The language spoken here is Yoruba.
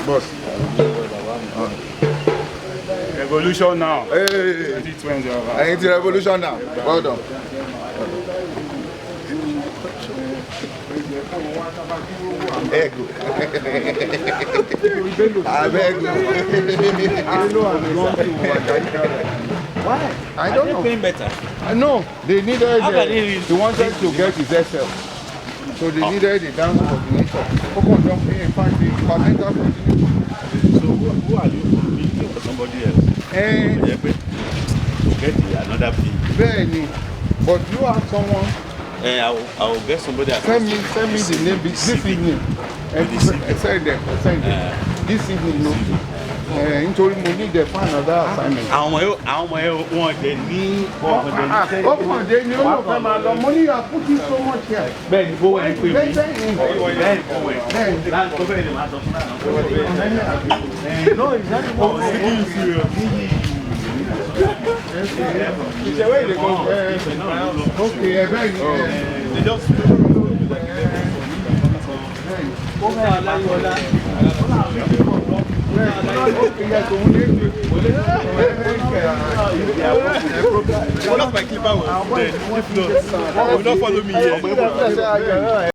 Boss. Revolution now. Hey. 2020. Ain't the revolution now. Well done. Ego. Why? I don't know. Paying better. No, they needed. They wanted to get his SL. So they needed a dance coordinator. In fact, the permanent coordinator. So who are you competing for somebody else? To get another fee. Very. But you have someone. I will get somebody else. Send me the name this evening. Send them. This evening, no. Nítorí mo need them for another assignment. Àwọn ọmọ ẹ wọ́n dẹ̀ ní Ọkàndé ni ó lọ fẹ́ máa lọ. Mo ní you are putting so much here. bẹ́ẹ̀ni bó wẹ̀ ń pè mí. Bẹ́ẹ̀ni. Láti tó bẹ́ẹ̀ ni màá sọ fún àwọn. No, it's not about ìṣẹ̀wé ìdè kan. Okay, bẹ́ẹ̀ni. One of my clipper was dead. If not, will not follow me here.